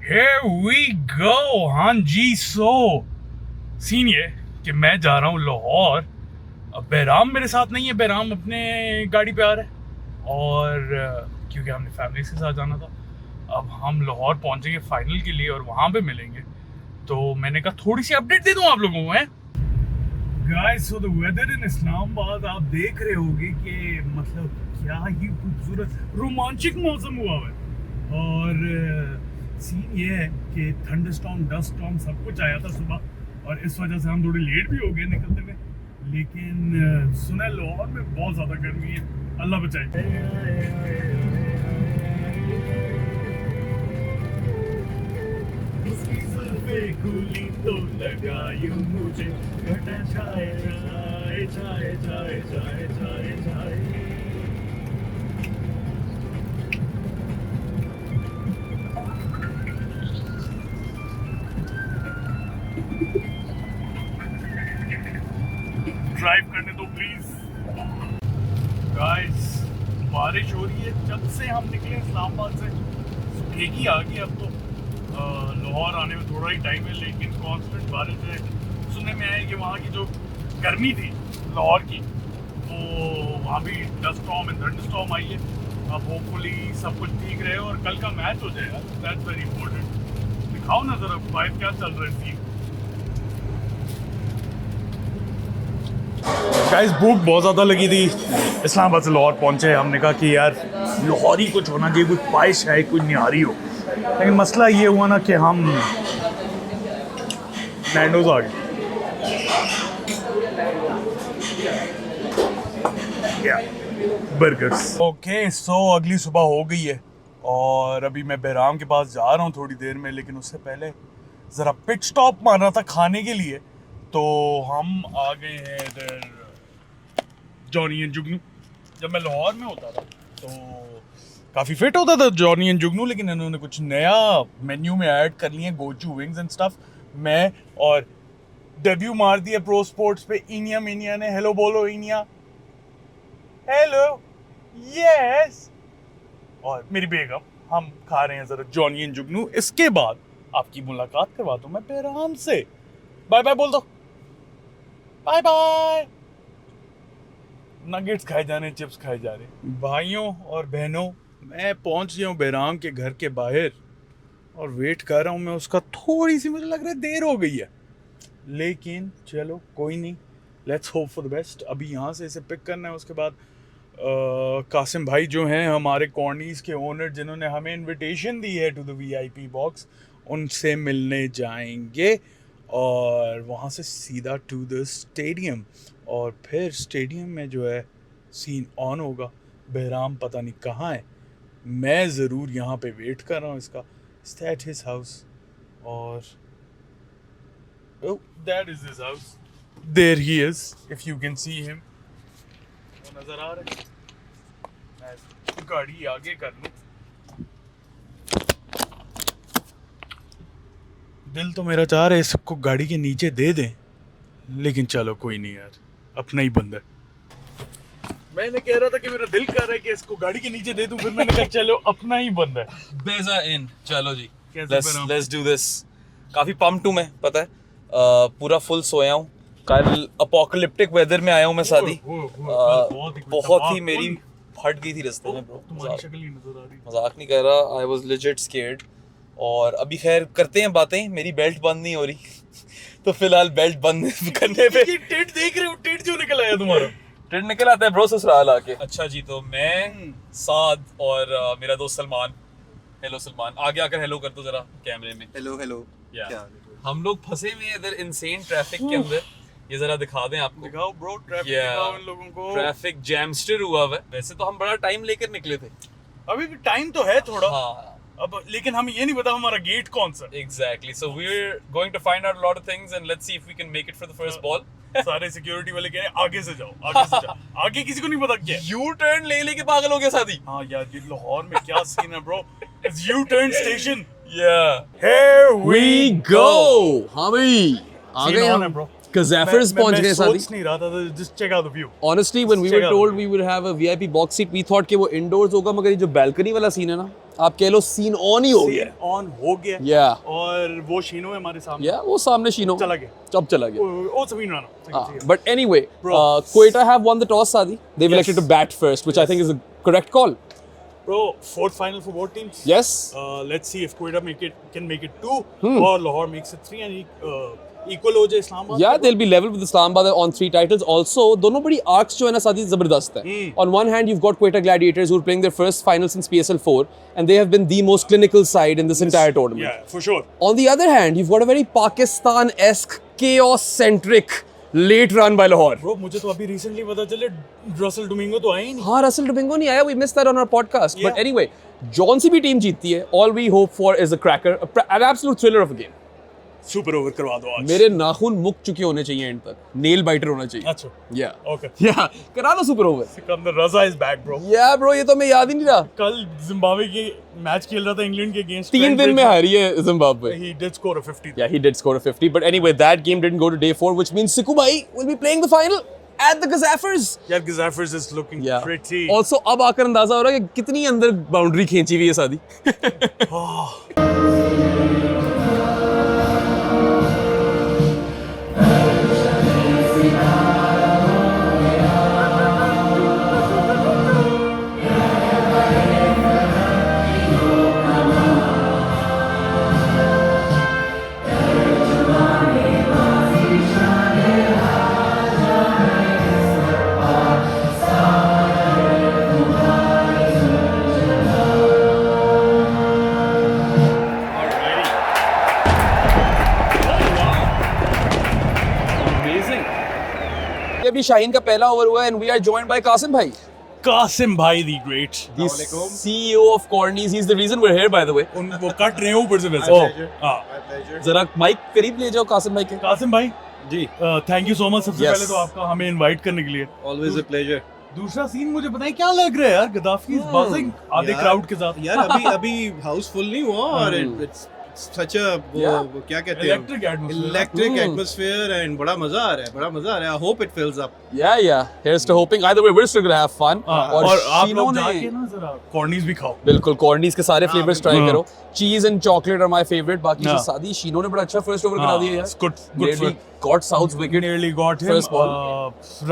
Here we go. हाँ जी, scene ये कि मैं जा रहा हूँ लाहौर। अब बहराम मेरे साथ नहीं है, बहराम अपने गाड़ी पे आ रहा है और क्योंकि हमने फैमिली के साथ जाना था। अब हम लाहौर पहुंचेंगे फाइनल के लिए और वहाँ पे मिलेंगे, तो मैंने कहा थोड़ी सी अपडेट दे दूँ आप लोगों को। गाइस, सो द वेदर इन इस्लामाबाद आप देख रहे होंगे कि मतलब क्या ही खूबसूरत रोमांचक मौसम हुआ है। और सीन ये है कि थंडरस्टॉर्म, डस्ट स्टॉर्म सब कुछ आया था सुबह और इस वजह से हम थोड़े लेट भी हो गए निकलते हुए। लेकिन सुना लाहौर में बहुत ज़्यादा गर्मी है, अल्लाह बचाए। खुली तो लगाई मुझे घटा छाए छाए छाए छाए छाए छाए छाए। ड्राइव करने दो प्लीज। गाइस, बारिश हो रही है जब से हम निकले इस्लामाबाद से। सुखेगी आ गई अब तो। लाहौर आने में थोड़ा ही टाइम है, लेकिन कांस्टेंट बारिश है। सुनने में आया कि वहाँ की जो गर्मी थी लाहौर की, वो वहाँ भी dust storm and thunder storm आई है। अब होपफुली सब कुछ ठीक रहे और कल का मैच हो जाएगा। That's very important. दिखाओ ना जरा वाइब क्या चल रहा है। गाइस, भूख बहुत ज़्यादा लगी थी। इस्लामाबाद से लाहौर पहुँचे, हमने कहा कि यार लाहौरी कुछ होना चाहिए, कुछ पाइश है, कुछ निहारी हो। लेकिन मसला ये हुआ ना कि हम नैंडोज आ गए। बर्गर्स। ओके, सो अगली सुबह हो गई है और अभी मैं बहराम के पास जा रहा हूँ थोड़ी देर में। लेकिन उससे पहले ज़रा पिट स्टॉप मारना था खाने के लिए, तो हम आ गए हैं इधर जॉनी एंड जुगनू। जब मैं लाहौर में होता था तो काफ़ी फिट होता था जॉनी एंड जुगनू, लेकिन इन्होंने कुछ नया मेन्यू में ऐड कर लिए, गोचू विंग्स एंड स्टफ। मैं और डेब्यू मार दिया प्रो स्पोर्ट्स पे इनिया मिनिया ने। हेलो बोलो इनिया। Hello, yes. और मेरी बेगम, हम खा रहे हैं ज़रा जॉनी एंड जुगनू। इसके बाद आपकी मुलाकात करवा दूँ मैं बहराम से। बाय बाय बोल दो, बाय बाय। नगेट्स खाए जाने, चिप्स खाए जा रहे। भाइयों और बहनों, मैं पहुंच गया हूँ बहराम के घर के बाहर और वेट कर रहा हूँ मैं उसका। थोड़ी सी मुझे लग रहा है देर हो गई है, लेकिन चलो कोई नहीं, let's hope for the best. अभी यहाँ से इसे पिक करना है। उसके बाद कासिम भाई जो हैं हमारे कॉर्नीज़ के ओनर, जिन्होंने हमें इनविटेशन दी है टू द VIP बॉक्स, उनसे मिलने जाएंगे और वहाँ से सीधा टू द स्टेडियम। और फिर स्टेडियम में जो है सीन ऑन होगा। बहराम पता नहीं कहाँ है, मैं ज़रूर यहाँ पे वेट कर रहा हूँ इसका। एट हिज हाउस और that is his house. There he is, if you can see him. वो नज़र आ रहा है। मैं गाड़ी आगे कर लूँ। दिल तो मेरा चाह रहा है इसको गाड़ी के नीचे दे दें, लेकिन चलो कोई नहीं यार, अपना ही बंदा है। मैंने कह रहा था कि मेरा दिल कर रहा है कि इसको गाड़ी के नीचे दे दूं, फिर मैंने कहा चलो अपना ही बंदा है। बेजा इन, चलो जी, कैसे लेट्स डू दिस। काफी पम्प्ड हूं मैं, पता है। पूरा फुल सोया हूं। कल अपोकलिप्टिक वेदर में आया हूं मैं शादी। बहुत ही मेरी फट गई थी रास्ते में ब्रो। मजाक नहीं कर रहा, आई वाज लेजिट स्केर्ड। और अभी खैर करते हैं बातें। मेरी बेल्ट बंद नहीं हो रही तो फिलहाल बेल्ट बंद करने पे टेट देख रहे हो, टेट जो निकल आया तुम्हारा। टेट निकल आता है ब्रो ससुराल आके। अच्छा जी, तो मैं साद और मेरा दोस्त सलमान। हेलो सलमान, आगे आकर हेलो कर दो जरा कैमरे में। Hello hello. हम लोग फंसे हुए हैं इधर इनसेन ट्रैफिक के अंदर। ये जरा दिखा दें आपको। दिखाओ ब्रो, ट्रैफिक दिखाओ इन लोगों को। ट्रैफिक जैमस्टर हुआ हुआ है। वैसे तो हम बड़ा टाइम लेकर निकले थे। अभी भी टाइम तो है थोड़ा। हाँ, अब लेकिन हमें ये नहीं पता हमारा गेट कौन सा। Exactly, so we are going to find out lot of things and let's see if we can make it for the first ball. सारे सिक्योरिटी वाले कह रहे हैं आगे से जाओ, आगे से जाओ। आगे किसी को नहीं पता क्या है। यू टर्न ले लेके पागल हो गया शादी। हाँ यार, ये लाहौर में क्या सीन है bro. It's U turn station. Yeah. Here We go. हाँ भाई, आ गए हम। bro. Kazafirs पहुंच गए शादी। सोच नहीं रहा था, just check out the view. Honestly, when we were told we would have a VIP box seat, we thought कि वो indoors होगा, मगर ये जो balcony वाला सीन है ना, आप कह लो सीन ऑन ही हो गया ऑन हो गया या और वो शीनो है हमारे सामने वो सामने शीनो चला गया अब चला गया ओ Sameen Rana but anyway Quetta have won the toss Sadi they've elected to bat first which I think is a correct call bro fourth final for both teams yes let's see if Quetta can make it 2 or Lahore makes it 3 and equal हो जाए Islamabad yeah they'll be level with Islamabad on 3 titles also दोनों बड़ी arcs जो है ना सादी जबरदस्त है on one hand you've got Quetta Gladiators who are playing their first final since PSL 4 and they have been the most clinical side in this entire tournament yeah for sure on the other hand you've got a very Pakistan-esque chaos-centric late run by Lahore bro मुझे तो अभी recently पता चले Russell Domingo तो आया ही नहीं हाँ Russell Domingo नहीं आया we missed that on our podcast but Yeah. anyway जौन सी भी टीम जीतती है all we hope for is a cracker an absolute thriller of a game super over करवा दो आज मेरे नाखून मुक चुके होने चाहिए एंड तक नेल बाइटर होना चाहिए अच्छा या ओके या करा दो super over Sikandar Raza is back bro या ब्रो ये तो मैं याद ही नहीं रहा कल जिम्बाब्वे के मैच खेल रहा था इंग्लैंड के अगेंस्ट 3 दिन में हारी है Zimbabwe he did score a 50 yeah he did score a 50 but anyway that game didn't go to day 4 which means Siku bhai will be playing the final at the Gazaffers यार Gazaffers is looking yeah pretty also अब आकर अंदाजा हो रहा है कि कितनी अंदर बाउंड्री खींची हुई है शादी अभी शाहीन का पहला ओवर हुआ and we are joined by Qasim भाई कासिम भाई the great the CEO of Cornies he's the reason we're here by the way उन वो कट रहे हैं ऊपर से वैसे हां जरा माइक करीब ले जाओ कासिम भाई के कासिम भाई जी थैंक यू सो मच सबसे Yes. पहले तो आपका हमें इनवाइट करने के लिए ऑलवेज अ प्लेजर दूसरा सीन मुझे पता है क्या लग रहा है यार गद्दाफी इज बजिंग आधे यार, क्राउड के साथ यार अभी हाउस फुल नहीं हुआ और इट्स सच अ वो क्या कहते हैं electric atmosphere electric atmosphere and बड़ा मजा आ रहा है I hope it फिल्स up yeah here's to hoping either way we're still gonna have fun और आप शीनो लोग ने जाके ना जरा कॉर्नीज भी खाओ बिल्कुल कॉर्नीज के सारे फ्लेवर्स ट्राई हाँ। करो cheese and chocolate are my favourite बाकी हाँ। से सादी शीनो ने बड़ा अच्छा फर्स्ट ओवर करा दिया यार good Nearly got South's wicket nearly got him First ball.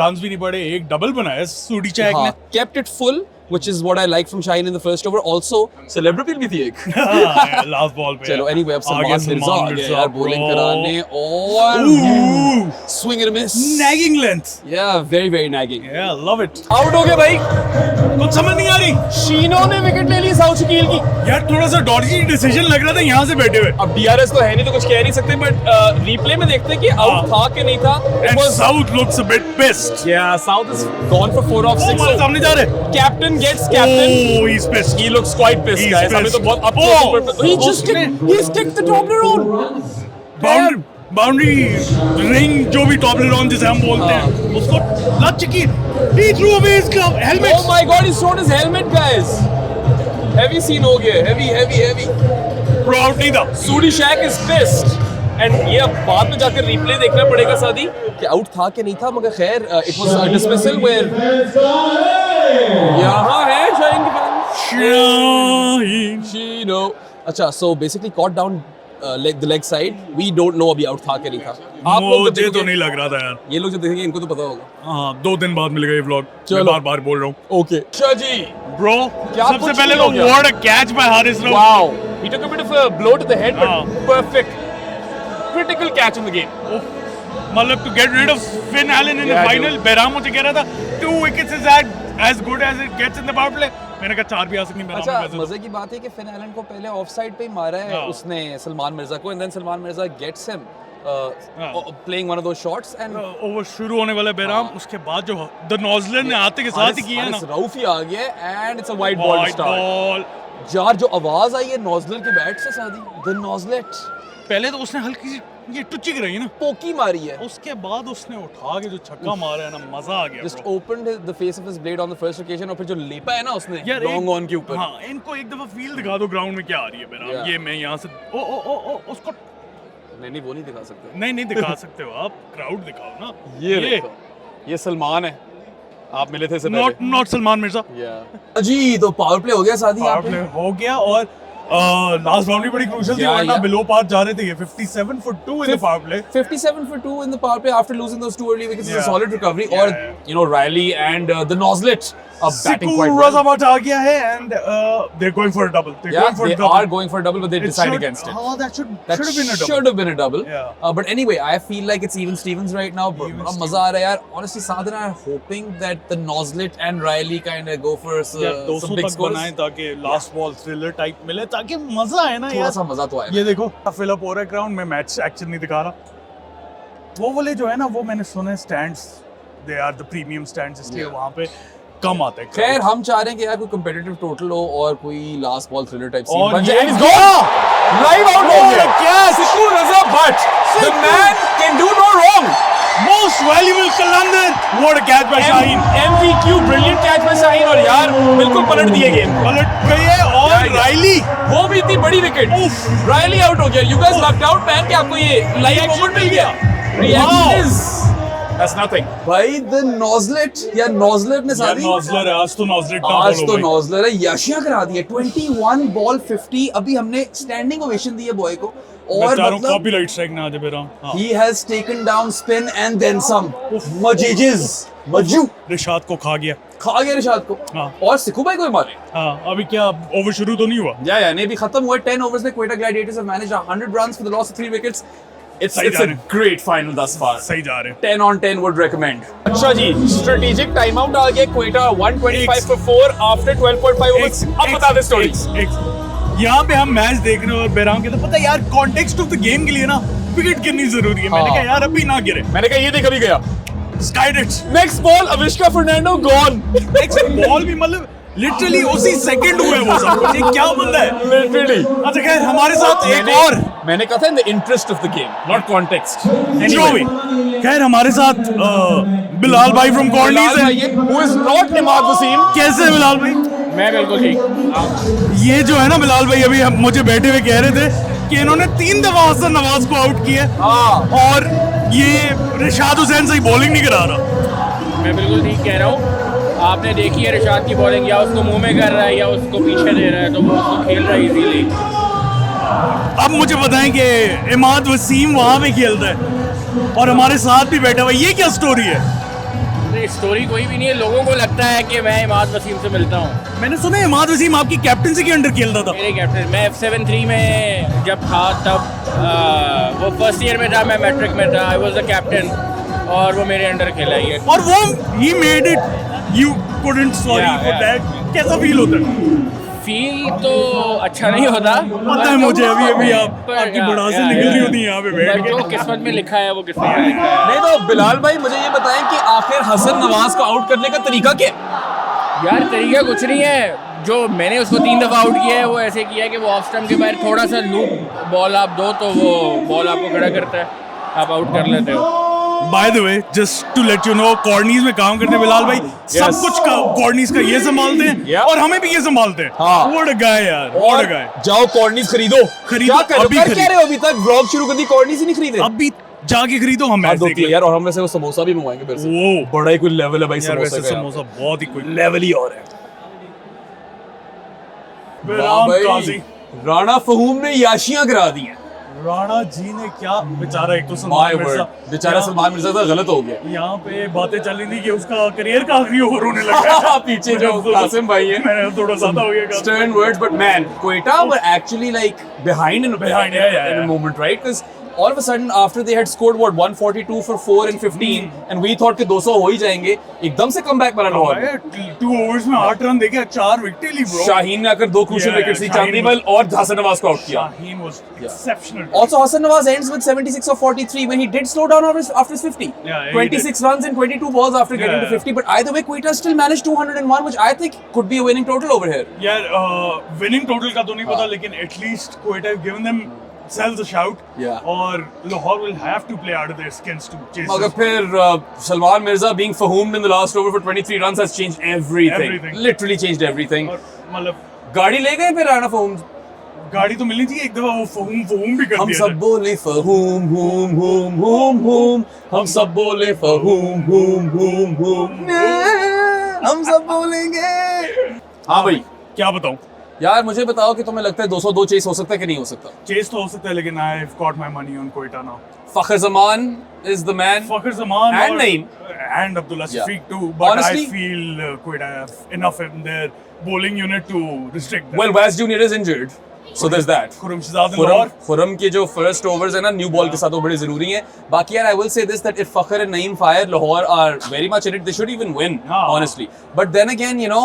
Runs भी नहीं पड़े एक डबल बनाया सूडी चैक ने kept it full which is what I like from Shaheen in the first over also celebrity भी थी एक लास्ट बॉल पे चलो anyway अब आ गया सलमान मिर्जा आ गया मिर्जा, यार bowling bro. कराने और Ooh, swing and a miss nagging length yeah very nagging yeah love it out हो गए भाई कुछ समझ नहीं आ रही शीनो ने विकेट ले ली साउथ शकील की यार थोड़ा सा डॉडजी डिसीजन लग रहा था यहाँ से बैठे हुए अब DRS तो है नहीं तो कुछ कह नहीं सकते बट रिप्ले में देखते हैं कि आउट था कि नहीं था It and was- South looks a bit pissed yeah South is gone for 4 off 6 हमारे सामने जा रहे captain gets captain oh he's pissed he looks quite pissed He's guys हमें तो pissed. बहुत up Oh! he just kicked the top on boundary ring जो भी टॉपलर on जिसे हम बोलते हैं उसको लग चुकी he threw away his glove oh helmet my god he's thrown his helmet guys heavy scene हो गया heavy pro out नहीं था Sudi Shack is pissed and ये अब बाद में जाकर रिप्ले देखना पड़ेगा सादी कि आउट था कि नहीं था मगर खैर it was a dismissal where यहाँ है शाहीन के फैन शाहीन Chino अच्छा so basically caught down the leg side we don't know अभी आउट था कि नहीं था आप लोग जब मुझे तो देखोगे- नहीं लग रहा था यार ये लोग जब देखेंगे इनको तो पता होगा हाँ 2 दिन बाद मिलेगा ये व्लॉग चलो। मैं बार बार बोल रहा हूँ ओके अच्छा जी ब्रो क्या सबसे कुछ पहले नहीं तो हो गया। What a catch by Haris Rauf wow he took a bit of a blow to the head but हाँ। perfect critical catch in the game मतलब to get rid of Finn Allen in the Yeah, final बेराम मुझे कह रहा था 2 wickets is as good as it gets in the power play मैंने कहा 4 भी आ सकती अच्छा बेराम मजे की बात है कि फिन एलन को पहले ऑफ साइड पे ही मारा है हाँ। उसने सलमान मिर्जा को and then Salman Mirza gets him playing one of those shots and over शुरू होने वाला बेराम उसके बाद जो द नॉजलर ने आते के साथ ही किया ना रऊफ ही आ गया and it's a wide ball wide start ball यार जो आवाज आई है नॉजलर के बैट से सादी द नॉजलेट पहले तो उसने हल्की सी ये टुच्ची रही ना पोकी मारी है उसके बाद उसने उठा के जो छक्का मारा है ना मजा आ गया just bro. Opened the face of his blade on the first occasion और फिर जो लेपा है ना उसने यार लॉन्ग ऑन के ऊपर हाँ इनको एक दफा फील दिखा दो ग्राउंड में क्या आ रही है बेराम Yeah. ये मैं यहाँ से ओ उसको नहीं वो नहीं दिखा सकते नहीं दिखा सकते हो आप क्राउड दिखाओ ना ये देखो ये सलमान है आप मिले थे इससे पहले? नॉट सलमान मिर्जा। जी तो पावर प्ले हो गया शादी यहाँ पावर प्ले पे। हो गया और लास्ट बाउंड्री बड़ी क्रूशियल थी, Yeah, वरना yeah. बिलो पार जा रहे थे ये 57 for 2 in the power play. 57 for 2 in the power play after losing those 2 early wickets is a Yeah. solid recovery. Yeah, और yeah. you know Riley and the Noslet are batting Siku quite well. Razamat आ गया है and they're going for a double. They're Yeah, going for they a double. are going for a double, but they It decide should- against it. that should That have been a double. should have been a double. Yeah. But anyway, I feel like it's even Stevens right now. Even बड़ा मजा आ रहा है यार. Honestly, Saad and I are hoping that the Noslet and Riley kind of go for यार some 200 big तक scores. बनाएं ताकि last ball thriller type मिले ताकि मजा आए ना थोड़ा यार। सा मजा तो आए. ये देखो फिल अप हो रहा है ग्राउंड में, मैच एक्शन नहीं दिखा रहा। वो वाले जो है ना, वो मैंने सुने stands, they are the premium stands, इसलिए Yeah. वहाँ पे कम आते हैं। खैर हम चाह रहे हैं कि यार कोई competitive total हो और कोई last ball thriller type scene और बन ये जाए. And he's gone! Live out हो What गया. a catch! Siku Raza Bhatt, the man can do no wrong. Most valuable Qalandar, what a catch by Shaheen. MVQ brilliant catch में शाहीन, और यार बिल्कुल पलट दिए गेम। पलट गई है और Yeah. राइली वो भी इतनी बड़ी विकेट। राइली आउट हो गया। You guys lucked out man कि आपको ये लाइव मोमेंट मिल गया। Reaction is That's nothing. भाई the Noslet या Noslet ने सारी नॉजलर है, आज तो नॉजलर का आज बोलो तो भाई। नॉजलर है, याशियां करा दी है। 21 बॉल 50। अभी हमने स्टैंडिंग ओवेशन दी है बॉय को और बेचारों मतलब कॉपीराइट स्ट्राइक ना आ जाए बेराम। हाँ। he has taken down spin and then some. मजू Rishad को खा गया। खा गया रिशाद को। हाँ। और सिखू भाई को भी मारे। हाँ, अभी क्या ओवर शुरू तो नहीं हुआ? या नहीं भी खत्म हुआ। 10 ओवर्स में Quetta Gladiators have managed 100 runs for the loss of 3 wickets. It's सही a जा रहे great final thus far. सही जा रहे हैं। 10 on 10 would recommend. अच्छा जी, स्ट्रेटेजिक टाइम आउट आ गया क्वेटा 125 for 4 आफ्टर 12.5 ओवर्स। अब बता दे स्टोरी। यहाँ पे हम मैच देख रहे हैं और बेराम कहते पता है यार, कॉन्टेक्स्ट ऑफ द गेम के लिए ना विकेट गिरनी जरूरी है। मैंने हाँ। कहा यार अभी ना गिरे। मैंने कहा ये देख अभी गया। Skied it. Next ball Avishka Fernando gone. Next ball भी मतलब लिटरली उसी सेकंड हुए वो सब कुछ। ये क्या बंदा है? लिटरली। अच्छा खैर हमारे साथ एक और मैंने कहा था in the interest of the game, not context. जो भी खैर हमारे साथ बिलाल भाई फ्रॉम कॉर्नीज है। Who is not Imad Wasim. कैसे है बिलाल भाई? मैं बिल्कुल ठीक। ये जो है ना बिलाल भाई, अभी मुझे बैठे हुए कह रहे थे कि इन्होंने 3 दफा हसन नवाज को आउट किया और ये रिशाद हुसैन सही बॉलिंग नहीं करा रहा। मैं बिल्कुल ठीक कह रहा हूँ। आपने देखी है रिशाद की बॉलिंग, या उसको मुंह में कर रहा है या उसको पीछे दे रहा है, तो वो उसको खेल रहा है इजीली। अब मुझे बताएं कि इमाद वसीम वहां पे खेलता है और हमारे साथ भी बैठा हुआ है। ये क्या स्टोरी है? नहीं, स्टोरी कोई भी नहीं है। लोगों को लगता है कि मैं इमाद वसीम से मिलता हूँ। मैंने सुना है इमाद वसीम आपकी कैप्टनसी के अंडर खेलता था। मेरे कैप्टन, मैं F73 में जब था तब वो फर्स्ट ईयर में था, मैं मैट्रिक में था। आई वाज द कैप्टन और वो मेरे अंडर खेला ही है। और वो he made it, you couldn't sorry Yeah, for yeah. That. कैसा फील होता है? फील तो अच्छा नहीं होता, पता है मुझे, अभी अभी आपकी बड़ास से निकल रही होती है यहाँ पे बैठ पर के। जो किस्मत में लिखा है वो किस्मत में लिखा है। नहीं तो बिलाल भाई मुझे ये बताएं कि आखिर हसन नवाज को आउट करने का तरीका क्या है? यार तरीका कुछ नहीं है। जो मैंने उसको 3 दफा आउट किया है वो ऐसे किया है कि वो ऑफ स्टंप के बाहर थोड़ा सा लूप बॉल आप दो तो वो बॉल आपको खड़ा करता है, आप आउट कर लेते हो। By the way just to let you know, कॉर्नीज में काम करते हैं बिलाल भाई, सब कुछ का कॉर्नीज का ये संभालते हैं Yeah. और हमें भी ये संभालते हैं। हाँ। व्हाट अ गाय यार, व्हाट अ गाय। जाओ कॉर्नीज खरीदो। खरीदो, क्या कर रहे हो? अभी कर क्या खरीदो। रहे हो? अभी तक व्लॉग शुरू कर दी, कॉर्नीज ही नहीं खरीदे। अभी जाके खरीदो, हम मैच बात देख होती है लेंगे। यार। और हम वैसे वो समोसा भी मंगवाएंगे फिर से। वो बड़ा ही कोई लेवल है भाई यार समोसा वैसे का। समोसा बहुत ही कोई लेवल ही और है। बेराम भाई, काजी। राणा फहूम ने याशियां करा दी हैं। राणा जी ने क्या, बेचारा एक तो माय सलमान वर्ड, मिर्जा, बेचारा सलमान मिर्जा का गलत हो गया। यहाँ पे बातें चल रही थी कि उसका करियर का आखिरी ओवर होने लगा है। पीछे जो कासिम भाई है। मैंने थोड़ा ज्यादा हो गया। Stern words, but man, Quetta were actually like behind in Yeah. a moment, right? Because all of a sudden, after they had scored what 142 for 4 and 15, and we thought कि 200 हो ही जाएंगे, एकदम से comeback बना लाहौर। 2 ओवर्स में 8 run देके 4 wicket ली bro. Shaheen ने आकर 2 crucial Yeah, wickets ली, शाहीन चांदीमल और हसन नवाज को आउट किया। Shaheen was exceptional. Also, Hassan Nawaz ends with 76 of 43 when he did slow down after his 50. Yeah, he 26 runs in 22 balls after getting to Yeah. 50. But either way, Quetta still managed 201, which I think could be a winning total over here. यार winning total का तो नहीं पता, लेकिन at least Quetta have given them sells a shout. Yeah. और Lahore will have to play out of their skins to chase मगर this. फिर Salman Mirza being fahumed in the last over for 23 runs has changed everything. Everything. Literally changed everything. और मतलब गाड़ी ले गए फिर राणा फहूम। गाड़ी तो मिलनी चाहिए एक दफा, वो फहूम भी कर हम दिया सब बोले फहूम हूम हूम हूम हूम, हम सब बोले फहूम हूम हूम हूम। हम सब बोलेंगे। हाँ भाई, क्या बताऊं? यार मुझे बताओ कि तुम्हें लगता है 202 चेस हो सकता है कि नहीं हो सकता? चेस तो हो सकता है, लेकिन I have got my money on Quetta now. Fakhar Zaman is the man. Fakhar Zaman And Naeem. and Abdullah Yeah. Shafiq too, but Honestly- I feel Quetta have enough in their bowling unit to restrict them. Well, Waz Junior is injured, so there's that. Khurram Shahzad and Lahore. Khurram के जो first overs है ना new ball के साथ वो बड़े जरूरी हैं। बाकी यार I will say this that if Fakhar and Naeem fire, Lahore are very much in it, they should even win हाँ। Honestly. But then again you know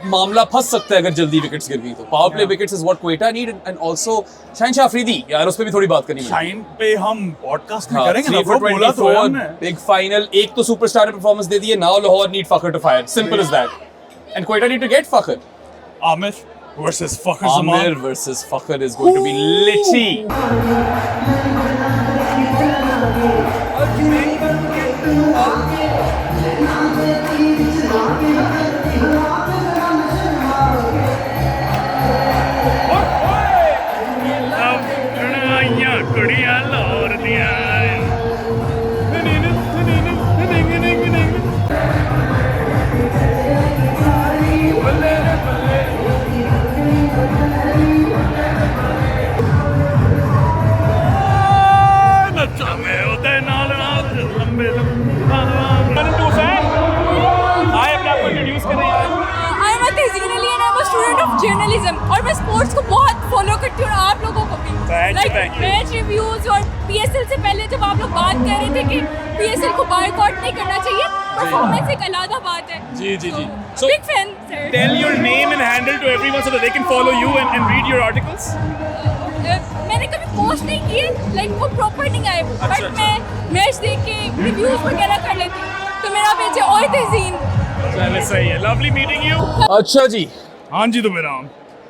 मामला फंस सकता है अगर जल्दी विकेट्स गिर गई तो। Power play wickets is what Quetta need, and also Shaheen Afridi, यार उस पे भी थोड़ी बात करनी है। शाइन पे हम पॉडकास्ट में हाँ, करेंगे ना 3 for bro, बोला तो है 24, हमने। बिग फाइनल, एक तो सुपरस्टार ने परफॉर्मेंस दे दी है, now Lahore need Fakhar to fire, simple as that. And Quetta need to get Fakhar. Amir versus Fakhar Amir Zaman. versus Fakhar is going to be litty. कुड़ियां लाहौर दियां। नच्चा मैं ओदे नाल नाल लंबे आए अपने आप को इंट्रोड्यूस करें यार। I am Tahseen Ali and I am a student of journalism, और मैं स्पोर्ट्स को बहुत फॉलो करती हूँ और आप लोगों को भी। Thank you. मैच रिव्यूज और पीएसएल से पहले जब आप लोग बात कर रहे थे कि पीएसएल को बायकॉट नहीं करना चाहिए, परफॉर्मेंस एक अलग बात है। जी, जी, जी। So, big fan sir. Tell your name and handle to everyone so that they can follow you and read your articles. मैंने कभी पोस्ट नहीं किए, लाइक वो प्रॉपर नहीं आए, बट मैं मैच देख के रिव्यूज वगैरह कर लेती हूँ, तो मेरा पेज है ओए तहसीन। चलो सही है, lovely meeting you. अच्छा जी, हाँ जी तो मेरा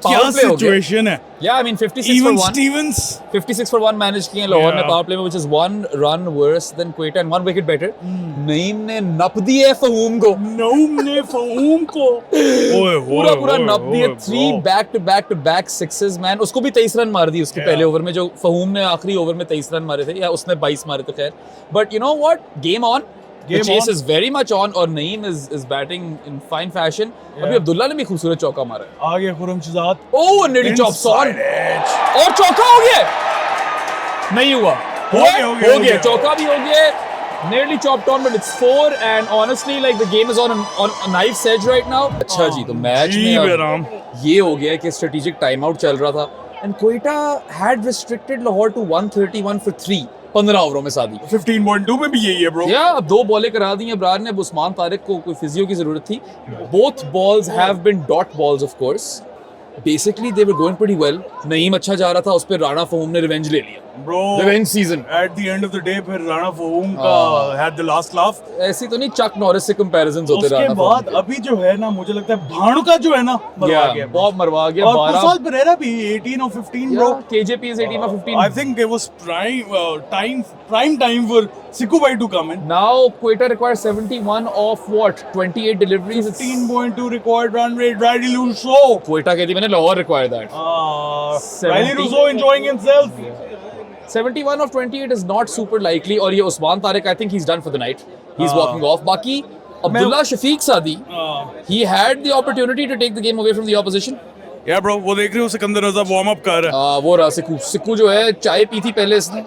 Power क्या play हो गया। सिचुएशन है? yeah, I mean 56 Even for 1. Stevens 56 for 1 manage किए लाहौर ने Yeah. पावर प्ले में, which is 1 run worse than Quetta and 1 wicket better. Naeem ने नप दिए फहूम को, नऊम ने फहूम को पूरा नप दिए। 3 back to back sixes man। उसको भी 23 रन मार दी उसके Yeah. पहले ओवर में, जो फहूम ने आखिरी ओवर में 23 रन मारे थे, या उसने 22 मारे थे खैर। But you know what, game on, the Game chase on. is very much on, और Naeem is batting in fine fashion। अभी अब्दुल्ला ने भी खूबसूरत चौका मारा है। आ गया Khurram Shahzad. Oh, nearly chops on, Inside edge. और चौका हो गया, नहीं हुआ, हो गया। चौका भी हो गया, nearly chopped on, but it's 4, and honestly like the game is on a knife's edge right now। अच्छा जी, तो मैच जी में अब बेराम। ये हो गया कि स्ट्रेटेजिक टाइम आउट चल रहा था, and Quetta had restricted Lahore to 131 for 3 15 ओवरों में शादी। 15.2 में भी यही है ब्रो। या अब 2 बॉलें करा दी हैं अबरार ने। अब उस्मान तारिक को कोई फिजियो की जरूरत थी। Both balls have been dot balls of course, basically they were going pretty well. Naeem अच्छा जा रहा था, उस पर राणा फहूम ने रिवेंज ले लिया, bro revenge season. At the end of the day फिर राणा फहूम का हैड द लास्ट लाफ। ऐसी तो नहीं, चक नॉरिस से कंपैरिजंस होते उसके राणा बाद फहूम अभी जो है ना, मुझे लगता है भाणुका जो है ना मरवा गया। बहुत मरवा गया। और 12 कुशाल परेरा भी 18 और 15 bro. KJP is 18 or 15। I think it was prime time for Sikku Bhai to come in. Now Quetta requires 71 of what, 28 deliveries। 15.2 required run rate. Riley Rousseau. Quetta कहती मैंने Lahore required that। Riley Rousseau enjoying himself. 71 of 28 is not super likely, और ये Usman Tariq, I think he's done for the night, he's walking off। बाकी अब्दुल्ला शफीक सादी, he had the opportunity to take the game away from the opposition। Yeah bro, वो देख रहे हो सिकंदर रजा warm up कर रहा है। वो रहा सिक्कू जो है, चाय पी थी पहले इसने।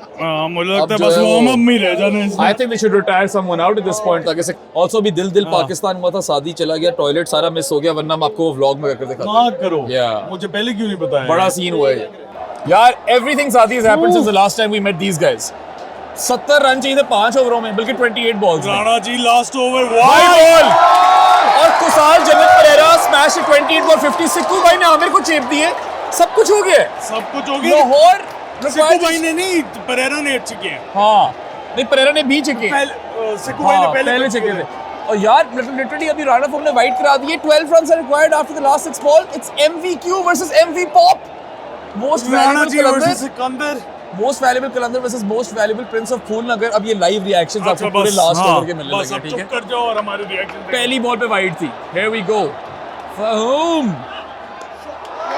मुझे लगता है जो बस है वो- वार्म अप में ही रह जाना है इसमें। I think they should retire someone out at this point, ताकि से also भी दिल पाकिस्तान हुआ था, सादी चला गया, टॉयलेट सारा मिस हो गया, वरना हम आपको वो व्लॉग में करके दिखाते। ना करो। Yeah. मुझे पहले क्यों नहीं बताया? बड़ा सीन हुआ है यार। एवरीथिंग सादी has happened since the last time we met these guys। 70 run चाहिए थे 5 ओवरों में, बल्कि 28 बॉल्स में। Rana ji last over Wide ball! और कुसाल जन्नत परेरा स्मैश 28 बॉल 50। सिक्कू भाई ने आमिर को चेप दिए, सब कुछ हो गया। सब कुछ हो गया। लाहौर सिक्कू भाई ने नहीं, परेरा ने अच्छे किए। हाँ, नहीं परेरा ने भी चेके, सिक्कू भाई ने पहले चेके थे। और यार लिटरली अभी राणा फॉर्म ने वाइड करा दिए। 12 runs are required after the last 6 ball। It's MVQ versus MV Pop। Most Rana ji valuable versus Qalandar, Sikandar. most valuable Qalandar versus most valuable Prince of Phoolnagar। अब ये लाइव रिएक्शंस अच्छा, आपको पूरे बस, लास्ट हाँ, ओवर के मिलने बस लगे, अब ठीक चुप है। कर जाओ और हमारे रिएक्शन पहली बॉल पे वाइड थी। Here we go। Fahum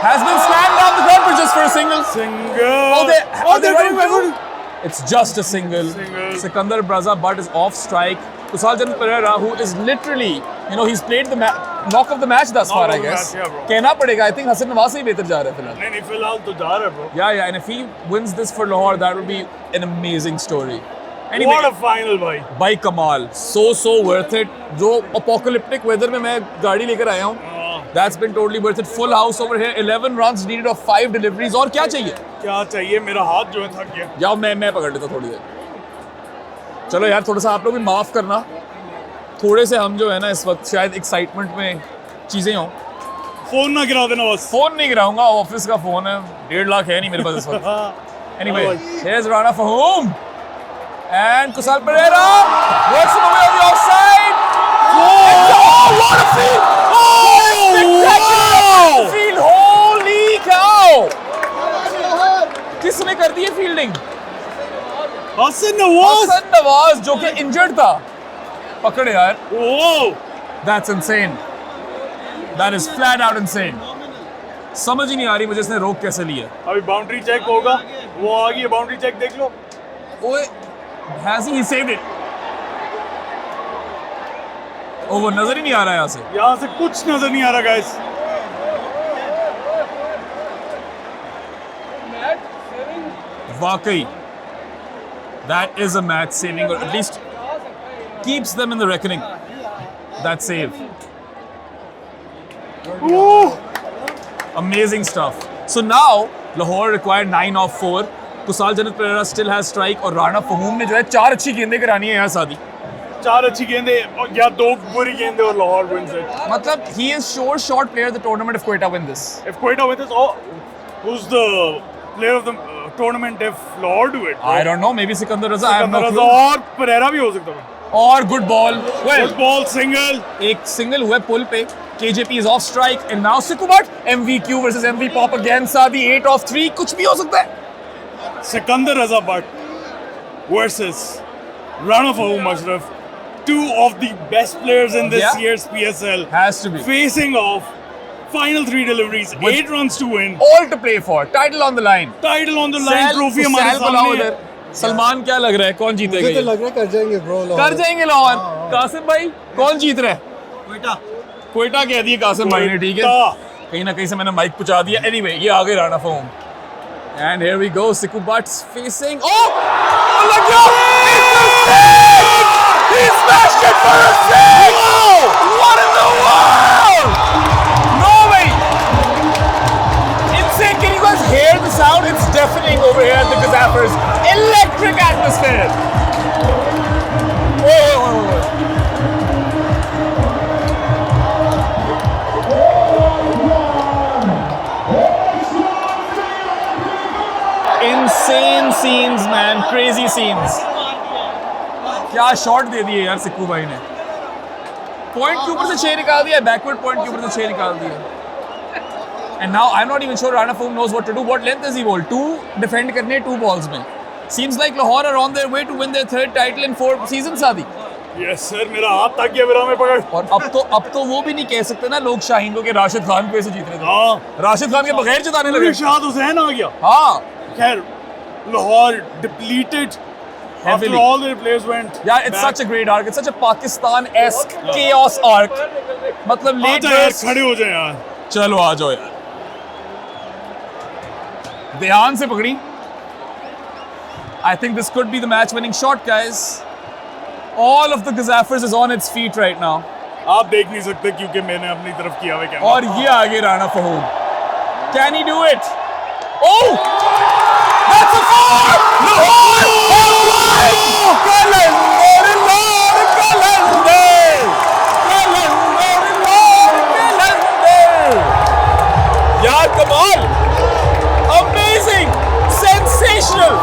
has been slammed down the ground for just for a single। Single. Oh, they're going going for It's just a single। Single. Sikandar Braza, but is off strike। Kusaljan Pereira, who is literally, you know, he's played the knock of the match thus far, of I the guess. match, yeah, bro. कहना पड़ेगा, I think Hassan Nawaz से ही बेहतर जा रहा है फिलहाल. नहीं फिलहाल तो जा रहा है bro. Yeah, and if he wins this for Lahore, that would be an amazing story. Anyway, What a final भाई. by Kamal, so worth it. जो apocalyptic weather में मैं गाड़ी लेकर आया हूँ, that's been totally worth it. Full house over here, 11 runs needed of 5 deliveries. और क्या चाहिए? क्या चाहिए, मेरा हाथ जो है थक गया. जाओ मैं पकड़ लेता थोड़ी देर. चलो यार, थोड़ा सा आप लोग भी माफ करना. थोड़े से हम जो है ना इस वक्त शायद एक्साइटमेंट में चीजें हों. फोन ना गिरा देना बस. फोन नहीं गिराऊंगा, ऑफिस का फोन है. 1.5 लाख है नहीं मेरे पास इस वक्त. Anyway, here's Rana Fahum and Kusal Pereira works him away on the offside. Oh, what a field! Oh, spectacular field! Holy cow! किसने कर दी है फील्डिंग? हसन नवाज. हसन नवाज जो कि इंजर्ड था. पकड़े यार. Oh. That's insane. That is flat out insane. समझ ही नहीं आ रही मुझे इसने रोक कैसे लिया. अभी बाउंड्री चेक होगा. वो आ गई है, बाउंड्री चेक देख लो. ओए, has he saved it? ओ वो नजर ही नहीं आ रहा है यहाँ से. यहाँ से कुछ नजर नहीं आ रहा गाइस. वाकई that is a match saving, or at least keeps them in the reckoning. That save. Amazing stuff. So now Lahore required 9 of 4. Kusal Janat Pereira still has strike और राणा फहूम ने जो है 4 अच्छी गेंदें करानी है यहाँ सादी. 4 अच्छी गेंदें और या 2 बुरी गेंदें और लाहौर wins it. मतलब he is sure short player of the tournament if Quetta win this. If Quetta wins this, oh, who's the player of the tournament if Lahore do it? I don't know, maybe Sikandar Raza. I have no Sikandar clue. Raza और Pereira भी हो सकता है. और good ball. Well, Good ball single. एक single हुआ पुल पे. KJP is off strike and now Sikku Butt. MVQ versus MV Pop again. Saadi 8 of 3. कुछ भी हो सकता है. Sikandar Raza Butt versus Rana Fahum Ashraf. 2 of the best players in this Yeah. year's PSL. Has to be. Facing off. Final 3 deliveries. 8 runs to win. All to play for. Title on the line. Title on the line. Trophy हमारे cell बुलाओ सामने है. उधर. सलमान क्या लग रहा है? कौन जीतेगा मुझे तो ये? लग रहा है कर जाएंगे ब्रो. कर जाएंगे लाहौर. कासिम भाई कौन जीत रहा है? क्वेटा कह दिए कासिम भाई ने. ठीक है, कहीं ना कहीं से मैंने माइक पहुंचा दिया. एनीवे ये आ गए Rana Faheem. And here we go. Sikku Butt facing. Oh, लग गया. He smashed it for a six. What in the world? No way. Insane. Can you guys hear the sound? It's deafening over here at the Gazaffers. Electric atmosphere. Oh. Insane scenes, man. Crazy scenes. क्या shot दे दिए यार सिक्कू भाई ने. Point के ऊपर से 6 निकाल दिया. बैकवर्ड पॉइंट के ऊपर से 6 निकाल दिया. And now I'm not even sure Rana Fahum knows what to do. What length is he bowled? 2 defend करने 2 balls में. Seems like Lahore are on their way to win their 3rd title in 4 seasons, Saadi. Yes sir, मेरा हाथ थक गया मेरा में पकड़. और अब तो वो भी नहीं कह सकते ना लोग शाहीन को कि राशिद खान पे से जीत रहे थे. हाँ. राशिद खान के बगैर जिताने लगे. शाद हुसैन आ गया. हाँ. खैर, Lahore depleted after Heavily. all their players went. Yeah, it's such a great arc. It's such a Pakistan-esque chaos arc. मतलब late आजा यार, burst. खड़े हो जाए यार. चलो आ जाओ यार. ध्यान से पकड़ी. I think this could be the match-winning shot, guys. All of the Gazaffers is on its feet right now. आप देख नहीं सकते क्योंकि मैंने अपनी तरफ किया हुआ कैमरा. और ये आगे Rana फहूम. Can he do it? Oh! That's a four! Lahore! यार कमाल! Amazing! Sensational!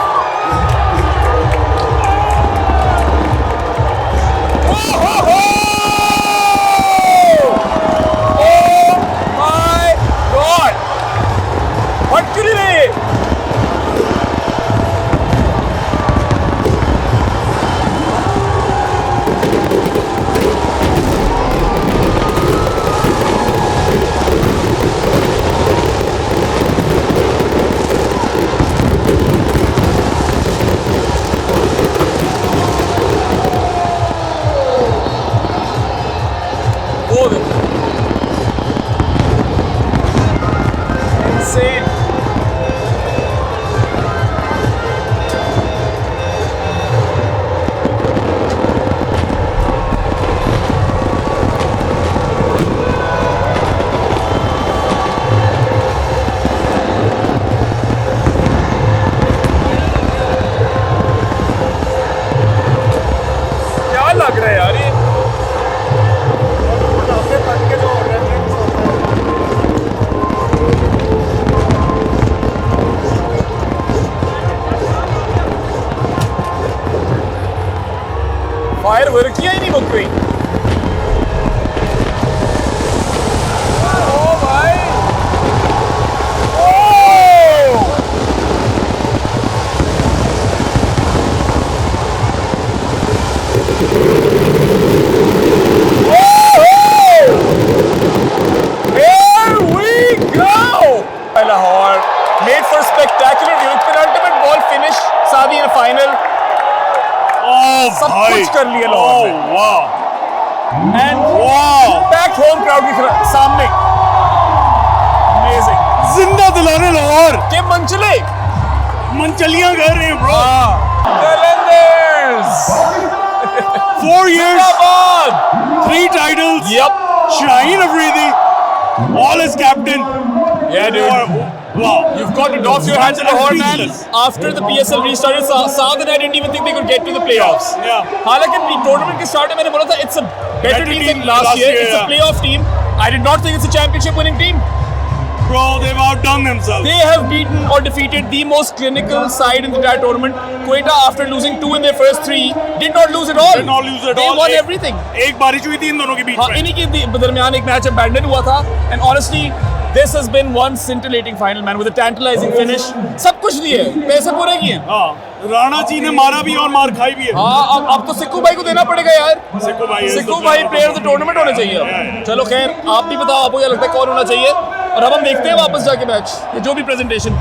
सुर्खियां ही नहीं मुक रही। ओ भाई, here we go! Lahore made for spectacular viewing, penultimate ball finish, Saadi in a final. सब कुछ कर लिया लाहौर ने। वाह And back home crowd की सामने amazing जिंदा दिलाने लाहौर के मंचले मंचलियां कर रहे हैं bro Qalandars 4 years Zindabad 3 titles Yep Shaheen Afridi all as captain Yeah dude wow You've got to doff your hats to Lahore man Speechless. after the PSL restarted Saad and I didn't even think they could get to the playoffs Yeah. हालांकि tournament के start में मैंने बोला था it's a better team than last year it's a yeah. playoff team I did not think it's a championship winning team bro they've outdone themselves They have beaten or defeated the most clinical side in the entire tournament. Quetta, after losing 2 in their first 3, did not lose at all. Did not lose at They all. won everything. एक बारिश हुई थी इन दोनों के बीच हाँ, में इन्हीं के दरमियान एक मैच अबैंडन हुआ था. And honestly, this has been one scintillating final, man, with a tantalizing finish. सब कुछ दिए, पैसे पूरे किए. हाँ राणा जी ने मारा भी और मार खाई भी है हाँ, अब तो सिक्कू भाई को देना पड़ेगा यार. सिक्कू भाई सिक्कू भाई प्लेयर ऑफ द टूर्नामेंट होने चाहिए अब. चलो खैर, आप भी बताओ आपको क्या लगता है कौन होना चाहिए. और अब हम देखते हैं वापस जाके मैच, जो भी प्रेजेंटेशन.